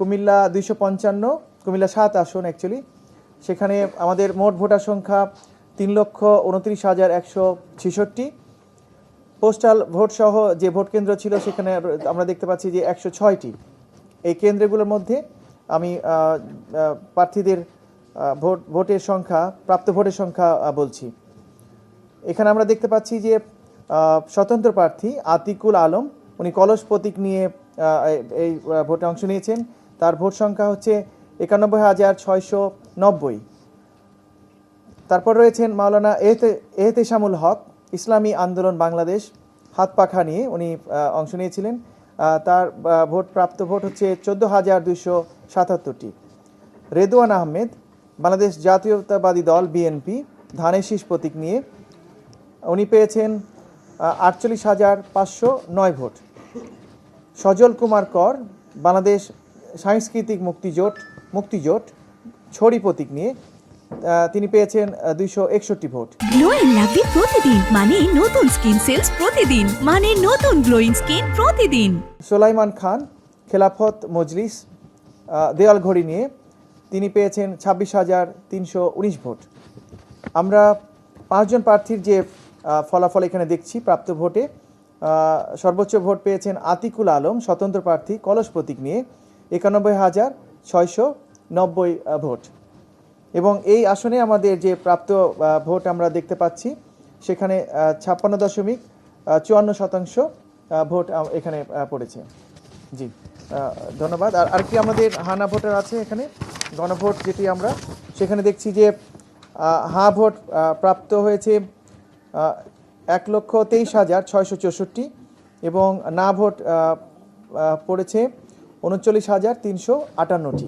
কুমিল্লা 255, কুমিল্লা 7 আসন অ্যাকচুয়ালি। সেখানে আমাদের মোট ভোটার সংখ্যা 3,29,166। পোস্টাল ভোট সহ যে ভোট কেন্দ্র ছিল সেখানে আমরা দেখতে পাচ্ছি যে 106টি। এই কেন্দ্রগুলোর মধ্যে আমি প্রার্থীদের ভোটের সংখ্যা, প্রাপ্ত ভোটের সংখ্যা বলছি। এখানে আমরা দেখতে পাচ্ছি যে স্বতন্ত্র প্রার্থী আতিকুল আলম, উনি কলস প্রতীক নিয়ে এই ভোটে অংশ নিয়েছেন। তার ভোট সংখ্যা হচ্ছে 91,690। তারপর রয়েছেন মাওলানা এহতেশামুল হক, ইসলামী আন্দোলন বাংলাদেশ, হাত পাখা নিয়ে উনি অংশ নিয়েছিলেন। তার প্রাপ্ত ভোট হচ্ছে 14,277টি। রেদওয়ান আহমেদ, বাংলাদেশ জাতীয়তাবাদী দল বিএনপি, ধানের শীষ প্রতীক নিয়ে উনি পেয়েছেন 48,509 ভোট। সজল কুমার কর, বাংলাদেশ সাংস্কৃতিক মুক্তিজোট ছড়ি প্রতীক নিয়ে তিনি পেয়েছেন 261 ভোট। গ্লোয়িং লাভলি প্রতিদিন মানে নতুন স্কিন সেলস প্রতিদিন মানে নতুন গ্লোয়িং স্কিন প্রতিদিন। সোলাইমান খান, খেলাফত মজলিস দেওয়ালঘড়ি নিয়ে তিনি পেয়েছেন 26,319 ভোট। আমরা 5 জন প্রার্থীর যে ফলাফল এখানে দেখছি প্রাপ্ত ভোটে, সর্বোচ্চ ভোট পেয়েছেন আতিকুল আলম, স্বতন্ত্র প্রার্থী, কলস প্রতীক নিয়ে 91,690 ভোট। এবং এই আসনে আমাদের যে প্রাপ্ত ভোট আমরা দেখতে পাচ্ছি সেখানে 56.54% ভোট এখানে পড়েছে। জি, ধন্যবাদ। আর আরেকটি আমাদের হানা ভোটার আছে এখানে, গণভোট যেটি আমরা সেখানে দেখছি যে হা ভোট প্রাপ্ত হয়েছে 1,23,664 এবং না ভোট পড়েছে 39,358টি।